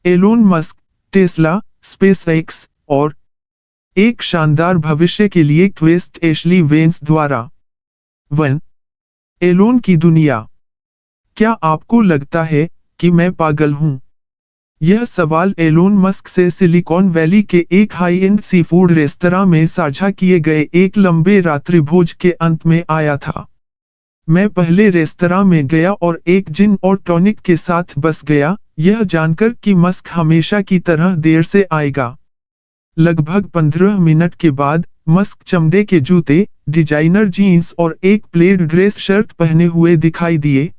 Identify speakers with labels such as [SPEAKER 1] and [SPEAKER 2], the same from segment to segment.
[SPEAKER 1] Elon Musk, Tesla, SpaceX और एक शानदार भविष्य के लिए क्वेस्ट एशली वेंस द्वारा। 1. एलोन की दुनिया। क्या आपको लगता है कि मैं पागल हूं? यह सवाल एलोन मस्क से सिलिकॉन वैली के एक high end seafood restaurant में साझा किए गए एक लंबे रात्रिभोज के अंत में आया था। मैं पहले रेस्तरां में गया और एक जिन और टॉनिक के साथ बस गया, यह जानकर कि मस्क हमेशा की तरह देर से आएगा। लगभग 15 मिनट के बाद, मस्क चमड़े के जूते, डिजाइनर जीन्स और एक प्लेड ड्रेस शर्ट पहने हुए दिखाई दिए।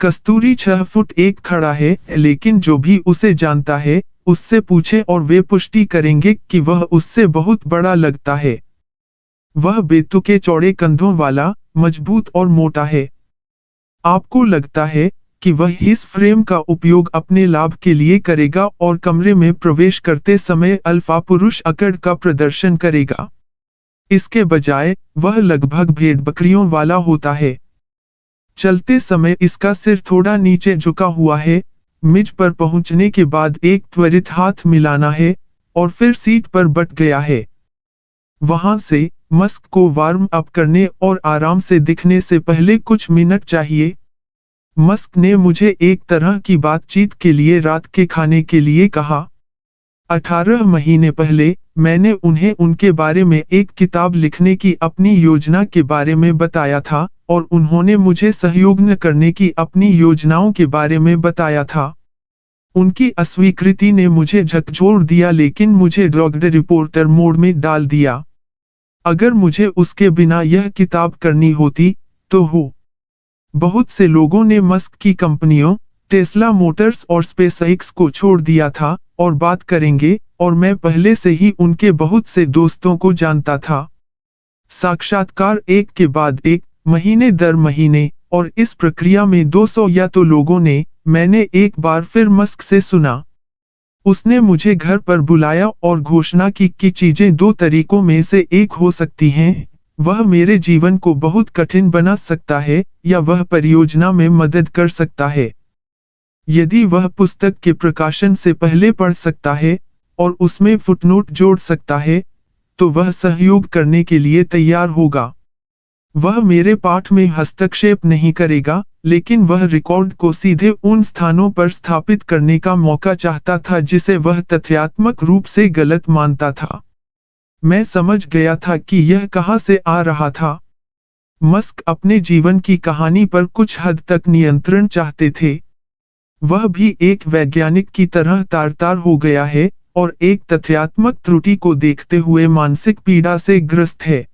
[SPEAKER 1] कस्तूरी 6 फुट 1 खड़ा है, लेकिन जो भी उसे जानता है, उससे पूछे और वे पुष्टि करेंगे कि वह उससे बहुत बड़ा लगता है। वह बेतुके चौड़े कंधों वाला, मजबूत और मोटा है। आपको लगता है कि वह इस फ्रेम का उपयोग अपने लाभ के लिए करेगा और कमरे में प्रवेश करते समय अल्फा पुरुष अकड़ का प्रदर्शन करेगा। इसके बजाय, वह लगभग भेड़ बकरियों वाला होता है। चलते समय इसका सिर थोड़ा नीचे झुका हुआ है, मेज पर पहुंचने के बाद एक त्वरित हाथ मिलाना है, और फिर सीट पर बट गया है। वहां से, मस्क को वार्म अप करने और आराम से दिखने से पहले कुछ मिनट चाहिए। मस्क ने मुझे एक तरह की बातचीत के लिए रात के खाने के लिए कहा। 18 महीने पहले, मैंने उन्हें उनके बारे में एक किताब लिखने की अपनी योजना के बारे में बताया था, और उन्होंने मुझे सहयोग न करने की अपनी योजनाओं के बारे में बताया था। उनकी अस्वीकृति ने मुझे झकझोर दिया, लेकिन मुझे ड्रॉग्ड रिपोर्टर मोड में डाल दिया। अगर मुझे उसके बिना यह किताब करनी होती, तो हो। बहुत से लोगों ने मस्क की कंपनियों, टेस्ला मोटर्स और स्पेसएक्स को छोड़ दिया था, और बात करेंगे, और मैं पहले से ही उनके बहुत से दोस्तों को जानता था। साक्षात्कार एक के बाद एक, महीने दर महीने, और इस प्रक्रिया में 200 या तो लोगों ने, मैंने एक बार फिर मस्क से सुना। उसने मुझे घर पर बुलाया और घोषणा की कि चीजें 2 तरीकों में से एक हो सकती हैं, वह मेरे जीवन को बहुत कठिन बना सकता है, या वह परियोजना में मदद कर सकता है। यदि वह पुस्तक के प्रकाशन से पहले पढ़ सकता है, और उसमें फुटनोट जोड़ सकता है, तो वह सहयोग करने के लिए तैयार होगा। वह मेरे पाठ में हस्तक्षेप नहीं करेगा, लेकिन वह रिकॉर्ड को सीधे उन स्थानों पर स्थापित करने का मौका चाहता था जिसे वह तथ्यात्मक रूप से गलत मानता था। मैं समझ गया था कि यह कहां से आ रहा था। मस्क अपने जीवन की कहानी पर कुछ हद तक नियंत्रण चाहते थे। वह भी एक वैज्ञानिक की तरह तार-तार हो गया है, और एक तथ्यात्मक त्रुटि को देखते हुए मानसिक पीड़ा से ग्रस्त है।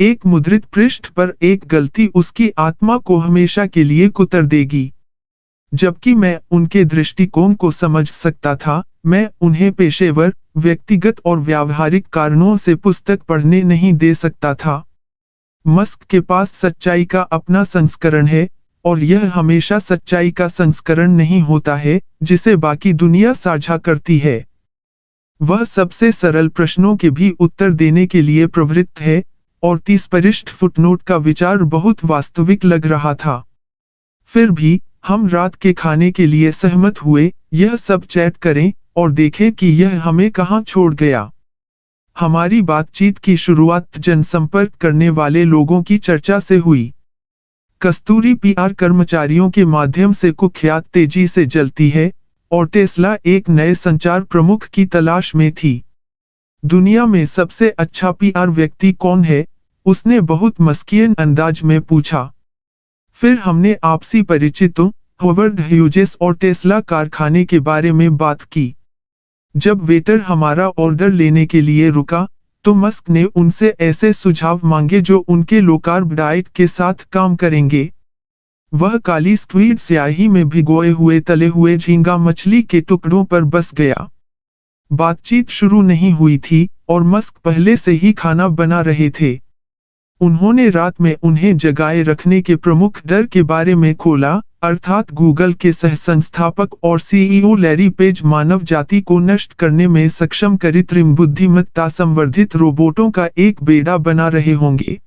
[SPEAKER 1] एक मुद्रित पृष्ठ पर एक गलती उसकी आत्मा को हमेशा के लिए कुतर देगी। जबकि मैं उनके दृष्टिकोण को समझ सकता था, मैं उन्हें पेशेवर, व्यक्तिगत और व्यावहारिक कारणों से पुस्तक पढ़ने नहीं दे सकता था। मस्क के पास सच्चाई का अपना संस्करण है, और यह हमेशा सच्चाई का संस्करण नहीं होता है, जिसे बाकी दुनिया साझा करती है। वह सबसे सरल प्रश्नों के भी उत्तर देने के लिए प्रवृत्त है, और 30 पृष्ठ फुटनोट का विचार बहुत वास्तविक लग रहा था। फिर भी, हम रात के खाने के लिए सहमत हुए, यह सब चैट करें, और देखें कि यह हमें कहां छोड़ गया। हमारी बातचीत की शुरुआत जनसंपर्क करने वाले लोगों की चर्चा से हुई। कस्तूरी पीआर कर्मचारियों के माध्यम से कुख्यात तेजी से जलती है, और टेस्ला एक नए संचार प्रमुख की तलाश में थी। दुनिया में सबसे अच्छा पीआर व्यक्ति कौन है? उसने बहुत मस्कियन अंदाज में पूछा। फिर हमने आपसी परिचितों, हॉवर्ड ह्यूजेस और टेस्ला कारखाने के बारे में बात की। जब वेटर हमारा ऑर्डर लेने के लिए रुका, तो मस्क ने उनसे ऐसे सुझाव मांगे जो उनके लो कार्ब डाइट के साथ काम करेंगे। वह काली स्क्वीड स्याही में भिगोए हुए तले हुए झींगा मछली के टुकड़ों पर बस गया। बातचीत शुरू नहीं हुई थी, और मस्क पहले से ही खाना बना रहे थे। उन्होंने रात में उन्हें जगाए रखने के प्रमुख डर के बारे में खोला, अर्थात गूगल के सह-संस्थापक और सीईओ लैरी पेज मानव जाति को नष्ट करने में सक्षम कृत्रिम बुद्धिमत्ता संवर्धित रोबोटों का एक बेड़ा बना रहे होंगे।